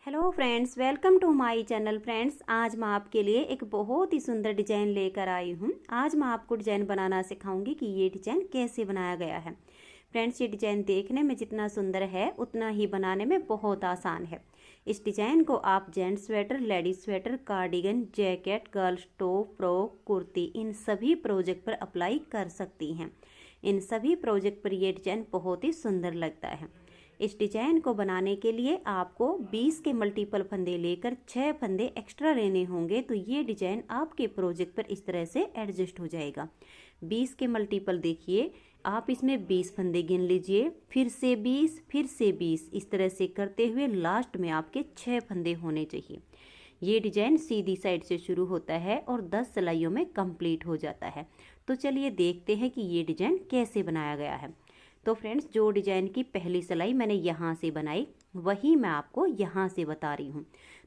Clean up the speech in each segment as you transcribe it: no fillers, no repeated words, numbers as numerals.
Hello friends, welcome to my channel. Friends, आज मैं आपके लिए एक बहुत ही सुंदर डिजाइन लेकर आई हूँ। आज मैं आपको डिजाइन बनाना सिखाऊंगी कि ये डिजाइन कैसे बनाया गया है। फ्रेंड्स, ये डिजाइन देखने में जितना सुंदर है उतना ही बनाने में बहुत आसान है। इस डिजाइन को आप gents sweater, ladies sweater, cardigan, jacket, girls top, frock, kurti, इन सभी प्रोजेक्ट पर अप्लाई कर सकती हैं। इन सभी प्रोजेक्ट पर ये डिजाइन बहुत ही सुंदर लगता है। इस डिजाइन को बनाने के लिए आपको 20 के मल्टीपल फंदे लेकर 6 फंदे एक्स्ट्रा लेने होंगे, तो ये डिजाइन आपके प्रोजेक्ट पर इस तरह से एडजस्ट हो जाएगा। 20 के मल्टीपल देखिए, आप इसमें 20 फंदे गिन लीजिए, फिर से 20, फिर से 20, इस तरह से करते हुए लास्ट में आपके 6 फंदे होने चाहिए। ये डिजाइन सीधी साइड से शुरू होता है और 10 सिलाइयों में कंप्लीट हो जाता है। तो चलिए देखते हैं कि ये डिजाइन कैसे बनाया गया है। तो फ्रेंड्स, जो डिजाइन की पहली सिलाई मैंने यहाँ से बनाई वही मैं आपको यहाँ से बता रही हूँ।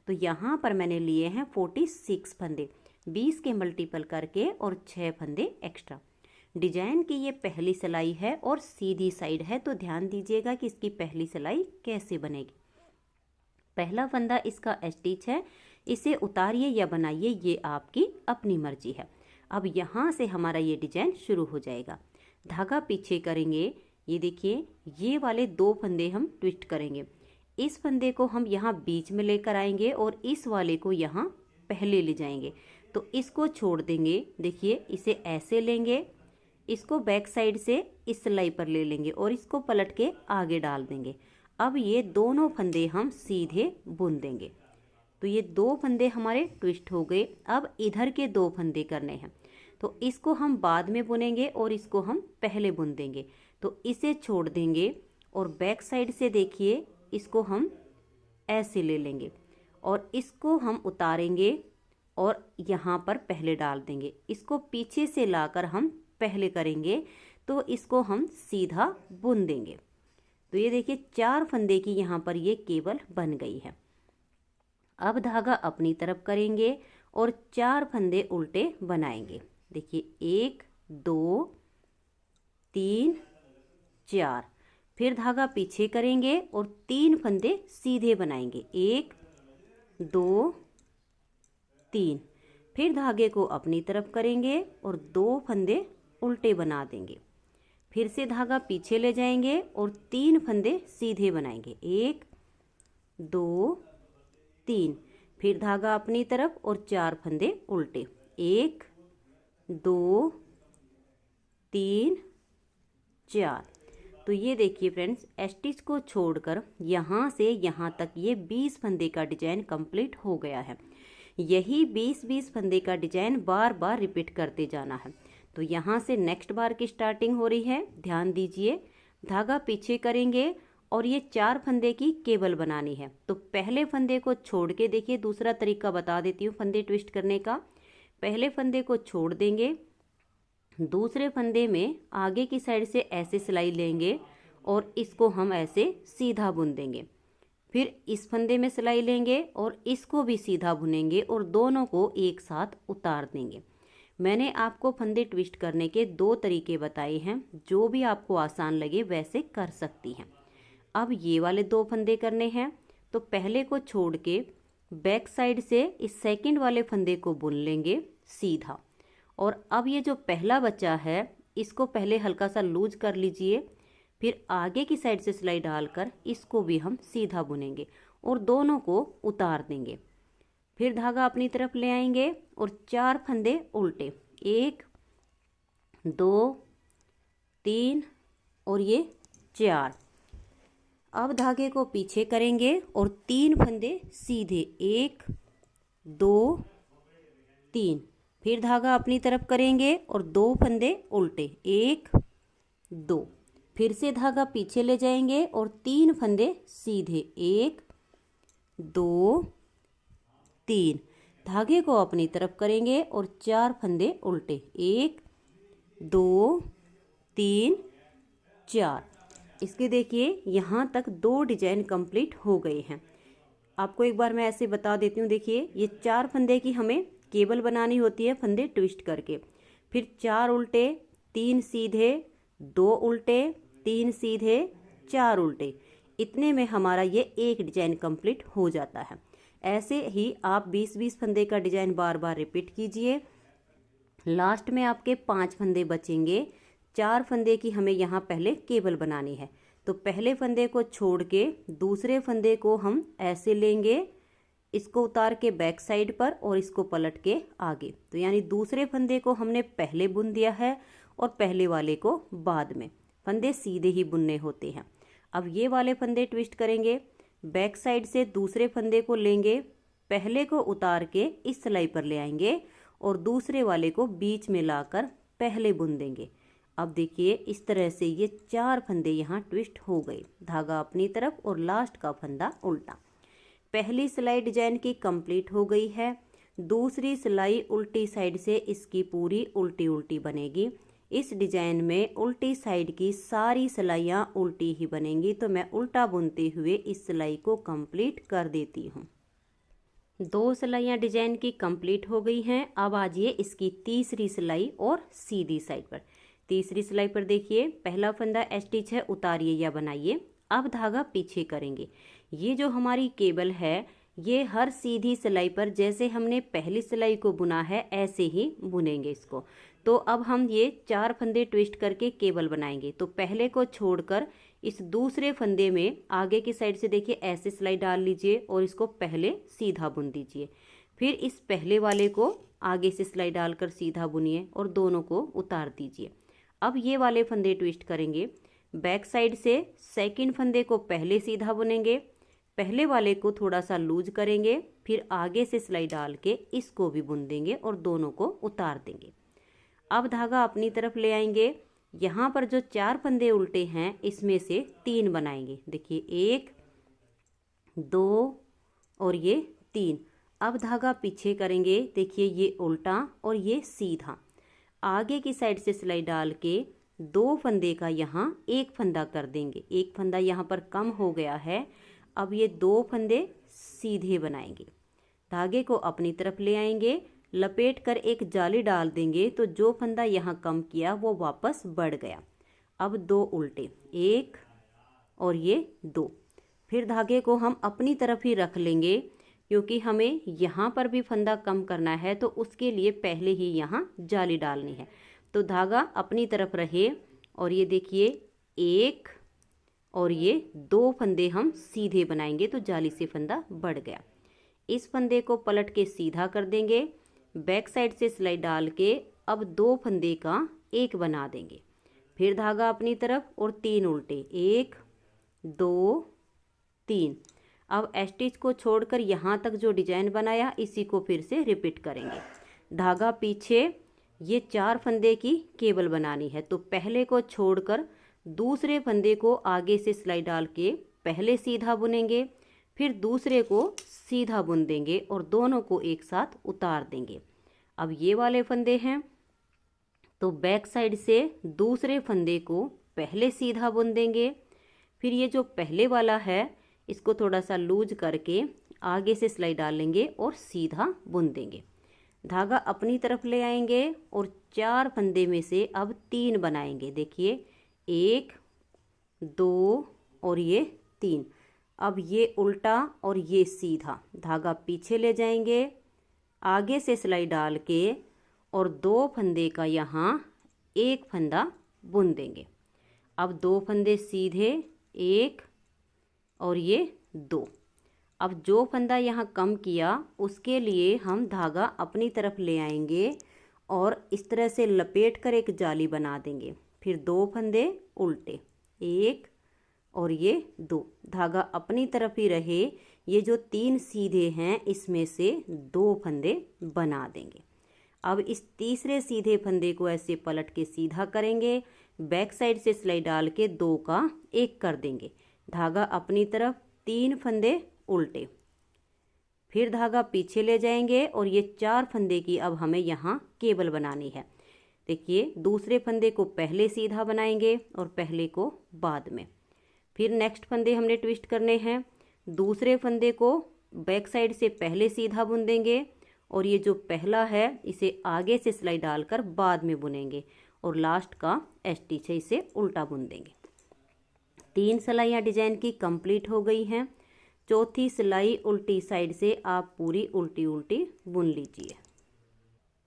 तो यहाँ पर मैंने लिए हैं 46 फंदे, 20 के मल्टीपल करके और 6 फंदे एक्स्ट्रा। डिजाइन की ये पहली सिलाई है और सीधी साइड है, तो ध्यान दीजिएगा कि इसकी पहली सिलाई कैसे बनेगी। पहला फंदा इसका स्टिच है, इसे उतारिए या बनाइए, ये आपकी अपनी मर्जी है। अब यहाँ से हमारा ये डिजाइन शुरू हो जाएगा। धागा पीछे करेंगे, ये देखिए, ये वाले 2 फंदे हम ट्विस्ट करेंगे। इस फंदे को हम यहाँ बीच में लेकर आएंगे और इस वाले को यहाँ पहले ले जाएंगे। तो इसको छोड़ देंगे, देखिए इसे ऐसे लेंगे, इसको बैक साइड से इस सिलाई पर ले लेंगे और इसको पलट के आगे डाल देंगे। अब ये दोनों फंदे हम सीधे बुन देंगे। तो ये 2 फंदे हमारे ट्विस्ट हो गए। अब इधर के 2 फंदे करने हैं, तो इसको हम बाद में बुनेंगे और इसको हम पहले बुन देंगे। तो इसे छोड़ देंगे और बैक साइड से देखिए, इसको हम ऐसे ले लेंगे और इसको हम उतारेंगे और यहाँ पर पहले डाल देंगे। इसको पीछे से लाकर हम पहले करेंगे, तो इसको हम सीधा बुन देंगे। तो ये देखिए, 4 फंदे की यहाँ पर ये केबल बन गई है। अब धागा अपनी तरफ करेंगे और 4 फंदे उल्टे बनाएंगे। देखिए, 1 2 3 4, फिर धागा पीछे करेंगे और 3 फंदे सीधे बनाएंगे। 1 2 3, फिर धागे को अपनी तरफ करेंगे और 2 फंदे उल्टे बना देंगे। फिर से धागा पीछे ले जाएंगे और 3 फंदे सीधे बनाएंगे। 1 2 3, फिर धागा अपनी तरफ और 4 फंदे उल्टे। 1 2 3 4। तो ये देखिए फ्रेंड्स, स्टिच को छोड़कर यहाँ से यहाँ तक ये 20 फंदे का डिजाइन कंप्लीट हो गया है। यही 20-20 फंदे का डिजाइन बार बार रिपीट करते जाना है। तो यहाँ से नेक्स्ट बार की स्टार्टिंग हो रही है, ध्यान दीजिए। धागा पीछे करेंगे और ये 4 फंदे की केबल बनानी है। तो पहले फंदे को छोड़ के देखिए, दूसरा तरीका बता देती हूँ फंदे ट्विस्ट करने का। पहले फंदे को छोड़ देंगे, दूसरे फंदे में आगे की साइड से ऐसे सिलाई लेंगे और इसको हम ऐसे सीधा बुन देंगे। फिर इस फंदे में सिलाई लेंगे और इसको भी सीधा बुनेंगे और दोनों को एक साथ उतार देंगे। मैंने आपको फंदे ट्विस्ट करने के 2 तरीके बताए हैं, जो भी आपको आसान लगे वैसे कर सकती हैं। अब ये वाले 2 फंदे करने हैं, तो पहले को छोड़ के बैक साइड से इस सेकंड वाले फंदे को बुन लेंगे सीधा। और अब ये जो पहला बचा है, इसको पहले हल्का सा लूज कर लीजिए, फिर आगे की साइड से सिलाई डालकर इसको भी हम सीधा बुनेंगे और दोनों को उतार देंगे। फिर धागा अपनी तरफ ले आएंगे और 4 फंदे उल्टे। 1 2 3 और ये 4। अब धागे को पीछे करेंगे और 3 फंदे सीधे। 1 2 3, फिर धागा अपनी तरफ करेंगे और 2 फंदे उल्टे। 1 2, फिर से धागा पीछे ले जाएंगे और 3 फंदे सीधे। 1 2 3, धागे को अपनी तरफ करेंगे और 4 फंदे उल्टे। 1 2 3 4। इसके देखिए, यहाँ तक 2 डिजाइन कंप्लीट हो गए हैं। आपको एक बार मैं ऐसे बता देती हूँ। देखिए, ये 4 फंदे की हमें केबल बनानी होती है फंदे ट्विस्ट करके। फिर 4 उल्टे 3 सीधे, 2 उल्टे 3 सीधे, 4 उल्टे, इतने में हमारा ये एक डिजाइन कंप्लीट हो जाता है। ऐसे ही आप 20-20 फंदे का डिजाइन बार बार रिपीट कीजिए। लास्ट में आपके 5 फंदे बचेंगे। 4 फंदे की हमें यहाँ पहले केबल बनानी है। तो पहले फंदे को छोड़ के दूसरे फंदे को हम ऐसे लेंगे, इसको उतार के बैक साइड पर और इसको पलट के आगे। तो यानी दूसरे फंदे को हमने पहले बुन दिया है और पहले वाले को बाद में। फंदे सीधे ही बुनने होते हैं। अब ये वाले फंदे ट्विस्ट करेंगे, बैक साइड से दूसरे फंदे को लेंगे, पहले को उतार के इस सिलाई पर ले आएंगे और दूसरे वाले को बीच में लाकर पहले बुन देंगे। अब देखिए इस तरह से ये 4 फंदे यहाँ ट्विस्ट हो गए, धागा अपनी तरफ और लास्ट का फंदा उल्टा। पहली सिलाई डिजाइन की कंप्लीट हो गई है। दूसरी सिलाई उल्टी साइड से इसकी पूरी उल्टी उल्टी बनेगी। इस डिजाइन में उल्टी साइड की सारी सिलाइयाँ उल्टी ही बनेंगी। तो मैं उल्टा बुनते हुए इस सिलाई को कंप्लीट कर देती हूँ। 2 सिलाइयाँ डिजाइन की कंप्लीट हो गई हैं। अब आजिए इसकी तीसरी सिलाई और सीधी साइड पर। तीसरी सिलाई पर देखिए पहला फंदा स्टिच है, उतारिए या बनाइए। अब धागा पीछे करेंगे। ये जो हमारी केबल है ये हर सीधी सिलाई पर जैसे हमने पहली सिलाई को बुना है ऐसे ही बुनेंगे इसको। तो अब हम ये 4 फंदे ट्विस्ट करके केबल बनाएंगे। तो पहले को छोड़कर इस दूसरे फंदे में आगे की साइड से देखिए ऐसे सिलाई डाल लीजिए और इसको पहले सीधा बुन दीजिए। फिर इस पहले वाले को आगे से सिलाई डालकर सीधा बुनिए और दोनों को उतार दीजिए। अब ये वाले फंदे ट्विस्ट करेंगे, बैक साइड से सेकंड फंदे को पहले सीधा बुनेंगे, पहले वाले को थोड़ा सा लूज करेंगे, फिर आगे से सिलाई डाल के इसको भी बुन देंगे और दोनों को उतार देंगे। अब धागा अपनी तरफ ले आएंगे। यहाँ पर जो 4 फंदे उल्टे हैं इसमें से 3 बनाएंगे। देखिए 1, 2 और ये 3। अब धागा पीछे करेंगे, देखिए ये उल्टा और ये सीधा। आगे की साइड से सिलाई डाल के 2 फंदे का यहाँ 1 फंदा कर देंगे। 1 फंदा यहाँ पर कम हो गया है। अब ये 2 फंदे सीधे बनाएंगे। धागे को अपनी तरफ ले आएंगे, लपेट कर एक जाली डाल देंगे। तो जो फंदा यहाँ कम किया वो वापस बढ़ गया। अब 2 उल्टे, 1 और ये 2। फिर धागे को हम अपनी तरफ ही रख लेंगे क्योंकि हमें यहाँ पर भी फंदा कम करना है तो उसके लिए पहले ही यहाँ जाली डालनी है। तो धागा अपनी तरफ रहे और ये देखिए 1 और ये 2 फंदे हम सीधे बनाएंगे तो जाली से फंदा बढ़ गया। इस फंदे को पलट के सीधा कर देंगे, बैक साइड से सिलाई डाल के अब 2 फंदे का 1 बना देंगे। फिर धागा अपनी तरफ और 3 उल्टे, 1 2 3। अब स्टिच को छोड़कर यहाँ तक जो डिजाइन बनाया इसी को फिर से रिपीट करेंगे। धागा पीछे, ये 4 फंदे की केबल बनानी है। तो पहले को छोड़कर दूसरे फंदे को आगे से सिलाई डाल के पहले सीधा बुनेंगे, फिर दूसरे को सीधा बुन देंगे और दोनों को एक साथ उतार देंगे। अब ये वाले फंदे हैं तो बैक साइड से दूसरे फंदे को पहले सीधा बुन देंगे, फिर ये जो पहले वाला है इसको थोड़ा सा लूज करके आगे से सिलाई डाल लेंगे और सीधा बुन देंगे। धागा अपनी तरफ ले आएंगे और 4 फंदे में से अब 3 बनाएंगे। देखिए 1 2 और ये 3। अब ये उल्टा और ये सीधा। धागा पीछे ले जाएंगे, आगे से सिलाई डाल के और 2 फंदे का यहाँ 1 फंदा बुन देंगे। अब 2 फंदे सीधे, 1 और ये 2। अब जो फंदा यहाँ कम किया उसके लिए हम धागा अपनी तरफ ले आएंगे और इस तरह से लपेट कर एक जाली बना देंगे। फिर 2 फंदे उल्टे, 1 और ये 2। धागा अपनी तरफ ही रहे। ये जो 3 सीधे हैं इसमें से 2 फंदे बना देंगे। अब इस तीसरे सीधे फंदे को ऐसे पलट के सीधा करेंगे, बैक साइड से सिलाई डाल के 2 का 1 कर देंगे। धागा अपनी तरफ, 3 फंदे उल्टे, फिर धागा पीछे ले जाएंगे और ये 4 फंदे की अब हमें यहाँ केबल बनानी है। देखिए दूसरे फंदे को पहले सीधा बनाएंगे और पहले को बाद में। फिर नेक्स्ट फंदे हमने ट्विस्ट करने हैं। दूसरे फंदे को बैक साइड से पहले सीधा बुन देंगे और ये जो पहला है इसे आगे से सिलाई डालकर बाद में बुनेंगे और लास्ट का स्टिच है इसे उल्टा बुन देंगे। 3 सिलाइयाँ डिजाइन की कंप्लीट हो गई हैं। चौथी सिलाई उल्टी साइड से आप पूरी उल्टी उल्टी बुन लीजिए।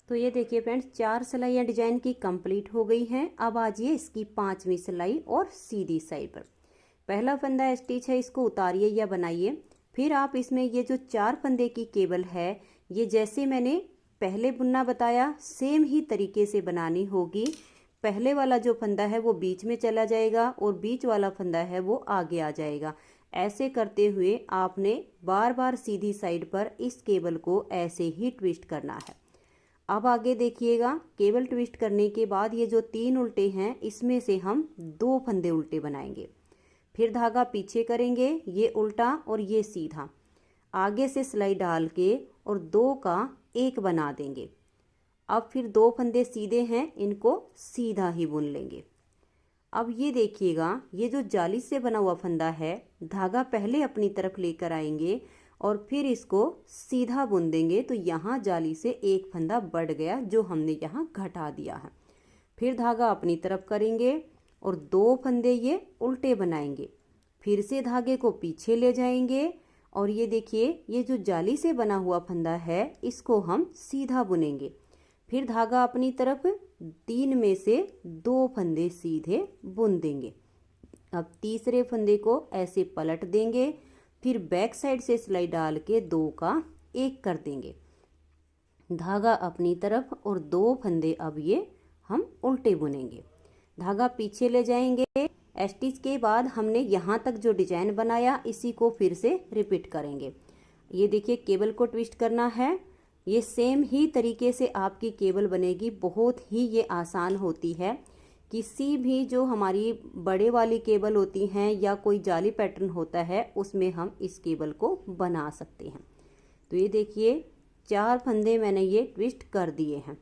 तो ये देखिए फ्रेंड्स, 4 सिलाइयाँ डिजाइन की कंप्लीट हो गई हैं। अब आजिए इसकी 5वीं सिलाई और सीधी साइड पर। पहला फंदा स्टिच है, इसको उतारिए या बनाइए। फिर आप इसमें ये जो 4 फंदे की केबल है, ये जैसे मैंने पहले बुनना बताया सेम ही तरीके से बनानी होगी। पहले वाला जो फंदा है वो बीच में चला जाएगा और बीच वाला फंदा है वो आगे आ जाएगा। ऐसे करते हुए आपने बार बार सीधी साइड पर इस केबल को ऐसे ही ट्विस्ट करना है। अब आगे देखिएगा, केबल ट्विस्ट करने के बाद ये जो 3 उल्टे हैं इसमें से हम 2 फंदे उल्टे बनाएंगे। फिर धागा पीछे करेंगे, ये उल्टा और ये सीधा, आगे से सिलाई डाल के और 2 का 1 बना देंगे। अब फिर 2 फंदे सीधे हैं, इनको सीधा ही बुन लेंगे। अब ये देखिएगा, ये जो जाली से बना हुआ फंदा है, धागा पहले अपनी तरफ लेकर आएंगे और फिर इसको सीधा बुन देंगे। तो यहाँ जाली से 1 फंदा बढ़ गया जो हमने यहाँ घटा दिया है। फिर धागा अपनी तरफ करेंगे और 2 फंदे ये उल्टे बनाएंगे। फिर से धागे को पीछे ले जाएंगे और ये देखिए, ये जो जाली से बना हुआ फंदा है इसको हम सीधा बुनेंगे। फिर धागा अपनी तरफ 3 में से 2 फंदे सीधे बुन देंगे। अब तीसरे फंदे को ऐसे पलट देंगे, फिर बैक साइड से सिलाई डाल के 2 का 1 कर देंगे। धागा अपनी तरफ और 2 फंदे अब ये हम उल्टे बुनेंगे। धागा पीछे ले जाएंगे। स्टिच के बाद हमने यहाँ तक जो डिजाइन बनाया इसी को फिर से रिपीट करेंगे। ये देखिए, केबल को ट्विस्ट करना है। ये सेम ही तरीके से आपकी केबल बनेगी। बहुत ही ये आसान होती है। किसी भी जो हमारी बड़े वाली केबल होती हैं या कोई जाली पैटर्न होता है उसमें हम इस केबल को बना सकते हैं। तो ये देखिए, 4 फंदे मैंने ये ट्विस्ट कर दिए हैं।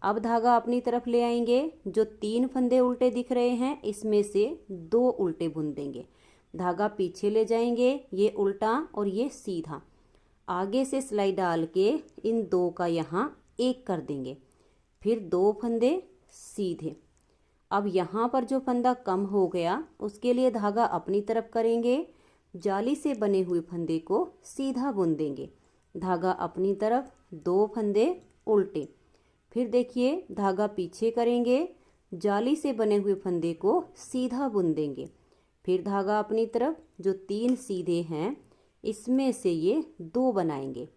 अब धागा अपनी तरफ ले आएंगे। जो 3 फंदे उल्टे दिख रहे हैं इसमें से 2 उल्टे बुन देंगे। धागा पीछे ले जाएंगे, ये उल्टा और ये सीधा, आगे से सिलाई डाल के इन 2 का यहाँ 1 कर देंगे। फिर 2 फंदे सीधे। अब यहाँ पर जो फंदा कम हो गया उसके लिए धागा अपनी तरफ करेंगे, जाली से बने हुए फंदे को सीधा बुन देंगे। धागा अपनी तरफ, 2 फंदे उल्टे। फिर देखिए, धागा पीछे करेंगे, जाली से बने हुए फंदे को सीधा बुन देंगे। फिर धागा अपनी तरफ, जो 3 सीधे हैं इसमें से ये 2 बनाएंगे।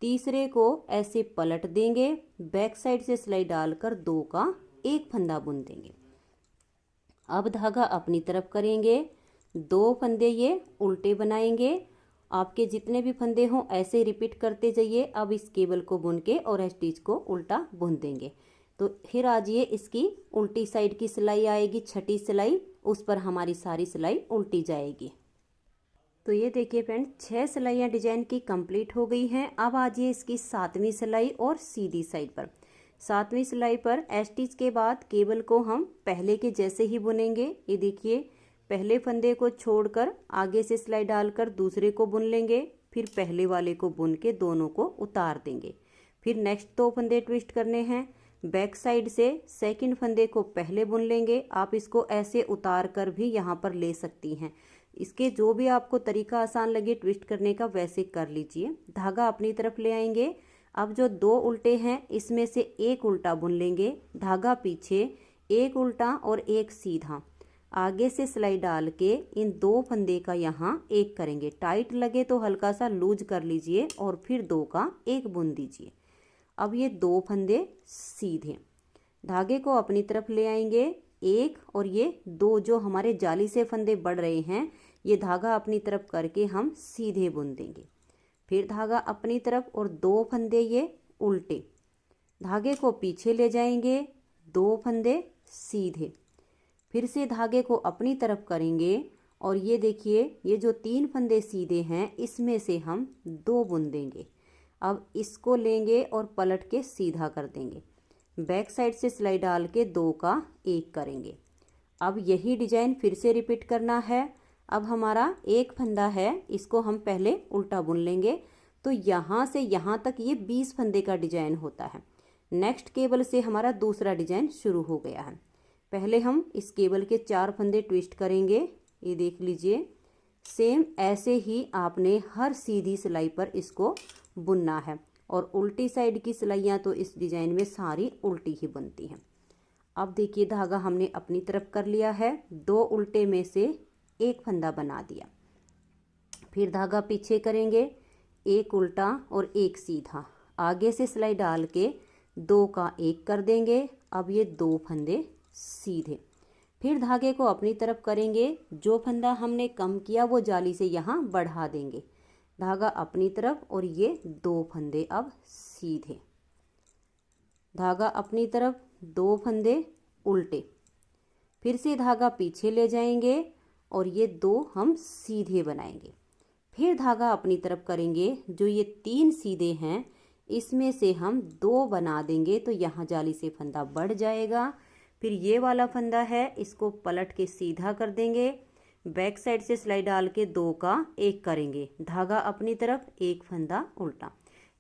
तीसरे को ऐसे पलट देंगे, बैक साइड से सिलाई डालकर 2 का 1 फंदा बुन देंगे। अब धागा अपनी तरफ करेंगे, 2 फंदे ये उल्टे बनाएंगे। आपके जितने भी फंदे हों ऐसे रिपीट करते जाइए। अब इस केबल को बुन के और स्टिच को उल्टा बुन देंगे। तो फिर आजिए, इसकी उल्टी साइड की सिलाई आएगी, छठी सिलाई, उस पर हमारी सारी सिलाई उल्टी जाएगी। तो ये देखिए फ्रेंड्स, 6 सिलाइयाँ डिजाइन की कंप्लीट हो गई हैं। अब आजिए इसकी 7वीं सिलाई और सीधी साइड पर। 7वीं सिलाई पर स्टिच के बाद केबल को हम पहले के जैसे ही बुनेंगे। ये देखिए, पहले फंदे को छोड़कर आगे से सिलाई डालकर दूसरे को बुन लेंगे। फिर पहले वाले को बुन के दोनों को उतार देंगे। फिर नेक्स्ट 2 फंदे ट्विस्ट करने हैं। बैक साइड से सेकंड फंदे को पहले बुन लेंगे। आप इसको ऐसे उतार कर भी यहाँ पर ले सकती हैं। इसके जो भी आपको तरीका आसान लगे ट्विस्ट करने का वैसे कर लीजिए। धागा अपनी तरफ ले आएंगे। अब जो 2 उल्टे हैं इसमें से 1 उल्टा बुन लेंगे। धागा पीछे, 1 उल्टा और 1 सीधा, आगे से सिलाई डाल के इन 2 फंदे का यहाँ 1 करेंगे। टाइट लगे तो हल्का सा लूज कर लीजिए और फिर 2 का 1 बुन दीजिए। अब ये 2 फंदे सीधे, धागे को अपनी तरफ ले आएंगे। 1 और ये 2 जो हमारे जाली से फंदे बढ़ रहे हैं, ये धागा अपनी तरफ करके हम सीधे बुन देंगे। फिर धागा अपनी तरफ और 2 फंदे ये उल्टे, धागे को पीछे ले जाएंगे, 2 फंदे सीधे। फिर से धागे को अपनी तरफ करेंगे और ये देखिए, ये जो 3 फंदे सीधे हैं इसमें से हम 2 बुन देंगे। अब इसको लेंगे और पलट के सीधा कर देंगे। बैक साइड से सिलाई डाल के 2 का 1 करेंगे। अब यही डिजाइन फिर से रिपीट करना है। अब हमारा 1 फंदा है, इसको हम पहले उल्टा बुन लेंगे। तो यहाँ से यहाँ तक ये 20 फंदे का डिजाइन होता है। नेक्स्ट केबल से हमारा दूसरा डिजाइन शुरू हो गया है। पहले हम इस केबल के 4 फंदे ट्विस्ट करेंगे। ये देख लीजिए, सेम ऐसे ही आपने हर सीधी सिलाई पर इसको बुनना है। और उल्टी साइड की सिलाइयाँ तो इस डिजाइन में सारी उल्टी ही बनती हैं। अब देखिए धागा हमने अपनी तरफ कर लिया है, 2 उल्टे में से एक फंदा बना दिया। फिर धागा पीछे करेंगे, एक उल्टा और एक सीधा, आगे से सिलाई डाल के 2 का 1 कर देंगे। अब ये 2 फंदे सीधे। फिर धागे को अपनी तरफ करेंगे, जो फंदा हमने कम किया वो जाली से यहाँ बढ़ा देंगे। धागा अपनी तरफ और ये 2 फंदे अब सीधे, धागा अपनी तरफ, 2 फंदे उल्टे, फिर से धागा पीछे ले जाएंगे और ये 2 हम सीधे बनाएंगे। फिर धागा अपनी तरफ करेंगे, जो ये 3 सीधे हैं इसमें से हम 2 बना देंगे तो यहाँ जाली से फंदा बढ़ जाएगा। फिर ये वाला फंदा है, इसको पलट के सीधा कर देंगे, बैक साइड से सिलाई डाल के 2 का 1 करेंगे, धागा अपनी तरफ, 1 फंदा उल्टा।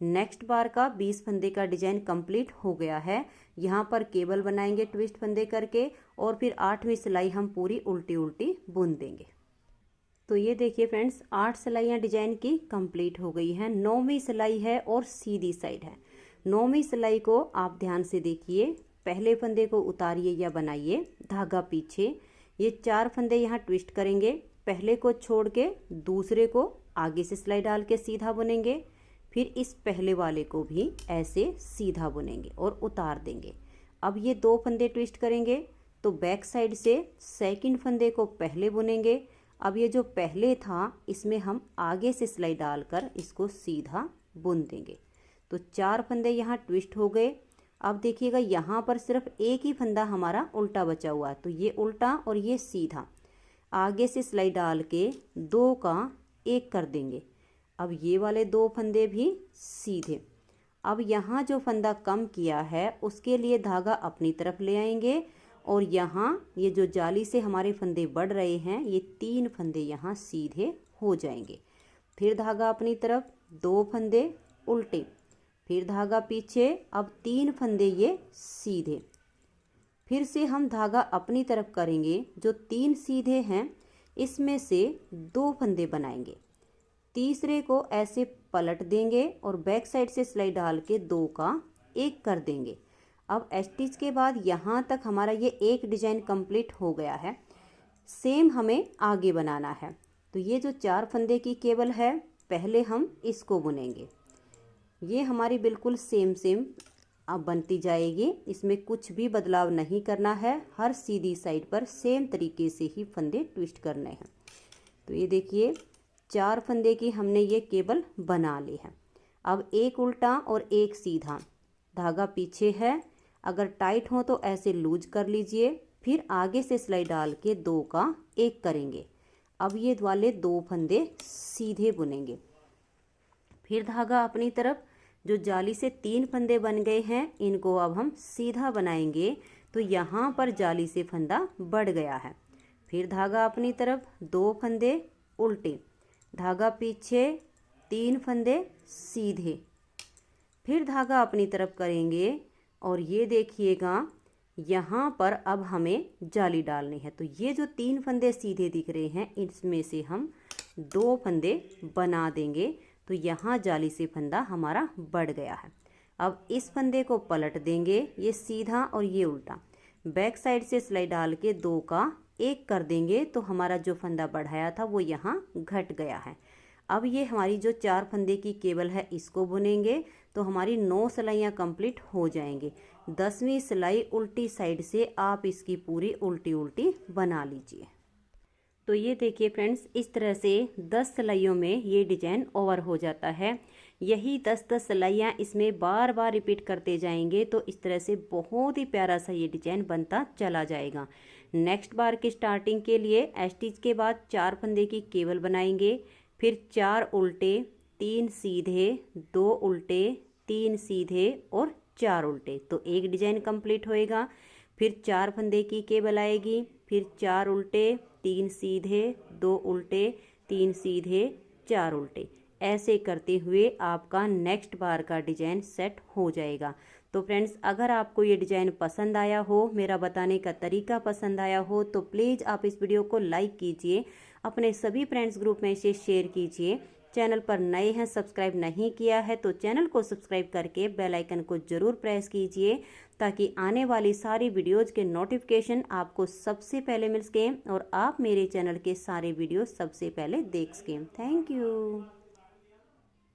नेक्स्ट बार का 20 फंदे का डिजाइन कंप्लीट हो गया है। यहाँ पर केबल बनाएंगे ट्विस्ट फंदे करके और फिर 8वीं सिलाई हम पूरी उल्टी उल्टी बुन देंगे। तो ये देखिए फ्रेंड्स, 8 सिलाइयाँ डिजाइन की कंप्लीट हो गई हैं। 9वीं सिलाई है और सीधी साइड है। 9वीं सिलाई को आप ध्यान से देखिए, पहले फंदे को उतारिए या बनाइए, धागा पीछे, ये 4 फंदे यहाँ ट्विस्ट करेंगे, पहले को छोड़ के दूसरे को आगे से सिलाई डाल के सीधा बुनेंगे, फिर इस पहले वाले को भी ऐसे सीधा बुनेंगे और उतार देंगे। अब ये 2 फंदे ट्विस्ट करेंगे तो बैक साइड से सेकंड फंदे को पहले बुनेंगे। अब ये जो पहले था इसमें हम आगे से सिलाई डालकर इसको सीधा बुन देंगे। तो 4 फंदे यहाँ ट्विस्ट हो गए। अब देखिएगा यहाँ पर सिर्फ एक ही फंदा हमारा उल्टा बचा हुआ है, तो ये उल्टा और ये सीधा, आगे से सिलाई डाल के 2 का 1 कर देंगे। अब ये वाले 2 फंदे भी सीधे। अब यहाँ जो फंदा कम किया है उसके लिए धागा अपनी तरफ ले आएंगे और यहाँ ये जो जाली से हमारे फंदे बढ़ रहे हैं ये 3 फंदे यहाँ सीधे हो जाएंगे। फिर धागा अपनी तरफ, 2 फंदे उल्टे, फिर धागा पीछे, अब 3 फंदे ये सीधे। फिर से हम धागा अपनी तरफ करेंगे, जो 3 सीधे हैं इसमें से 2 फंदे बनाएंगे, तीसरे को ऐसे पलट देंगे और बैक साइड से सिलाई डाल के 2 का 1 कर देंगे। अब स्टिच के बाद यहाँ तक हमारा ये एक डिजाइन कंप्लीट हो गया है। सेम हमें आगे बनाना है। तो ये जो 4 फंदे की केबल है, पहले हम इसको बुनेंगे। ये हमारी बिल्कुल सेम अब बनती जाएगी, इसमें कुछ भी बदलाव नहीं करना है। हर सीधी साइड पर सेम तरीके से ही फंदे ट्विस्ट करने हैं। तो ये देखिए 4 फंदे की हमने ये केबल बना ली है। अब एक उल्टा और एक सीधा, धागा पीछे है, अगर टाइट हो तो ऐसे लूज कर लीजिए, फिर आगे से सिलाई डाल के 2 का 1 करेंगे। अब ये वाले 2 फंदे सीधे बुनेंगे। फिर धागा अपनी तरफ, जो जाली से 3 फंदे बन गए हैं इनको अब हम सीधा बनाएंगे, तो यहाँ पर जाली से फंदा बढ़ गया है। फिर धागा अपनी तरफ, 2 फंदे उल्टे, धागा पीछे, 3 फंदे सीधे, फिर धागा अपनी तरफ करेंगे और ये देखिएगा यहाँ पर अब हमें जाली डालनी है। तो ये जो 3 फंदे सीधे दिख रहे हैं इसमें से हम 2 फंदे बना देंगे, तो यहाँ जाली से फंदा हमारा बढ़ गया है। अब इस फंदे को पलट देंगे, ये सीधा और ये उल्टा, बैक साइड से सिलाई डाल के 2 का 1 कर देंगे, तो हमारा जो फंदा बढ़ाया था वो यहाँ घट गया है। अब ये हमारी जो 4 फंदे की केबल है इसको बुनेंगे, तो हमारी 9 सिलाइयाँ कंप्लीट हो जाएंगी। 10वीं सिलाई उल्टी साइड से आप इसकी पूरी उल्टी उल्टी बना लीजिए। तो ये देखिए फ्रेंड्स, इस तरह से 10 सिलाइयों में ये डिजाइन ओवर हो जाता है। यही 10-10 सिलाइयाँ इसमें बार बार रिपीट करते जाएंगे, तो इस तरह से बहुत ही प्यारा सा ये डिजाइन बनता चला जाएगा। नेक्स्ट बार की स्टार्टिंग के लिए स्टिच के बाद 4 फंदे की केबल बनाएंगे, फिर 4 उल्टे, 3 सीधे, 2 उल्टे, 3 सीधे और 4 उल्टे, तो एक डिजाइन कंप्लीट होएगा। फिर 4 फंदे की केबल आएगी, फिर 4 उल्टे, 3 सीधे, 2 उल्टे, 3 सीधे, 4 उल्टे, ऐसे करते हुए आपका नेक्स्ट बार का डिजाइन सेट हो जाएगा। तो फ्रेंड्स अगर आपको ये डिज़ाइन पसंद आया हो, मेरा बताने का तरीका पसंद आया हो, तो प्लीज़ आप इस वीडियो को लाइक कीजिए, अपने सभी फ्रेंड्स ग्रुप में इसे शेयर कीजिए। चैनल पर नए हैं, सब्सक्राइब नहीं किया है तो चैनल को सब्सक्राइब करके बेल आइकन को ज़रूर प्रेस कीजिए, ताकि आने वाली सारी वीडियोज़ के नोटिफिकेशन आपको सबसे पहले मिल सकें और आप मेरे चैनल के सारे वीडियो सबसे पहले देख सकें। Thank you.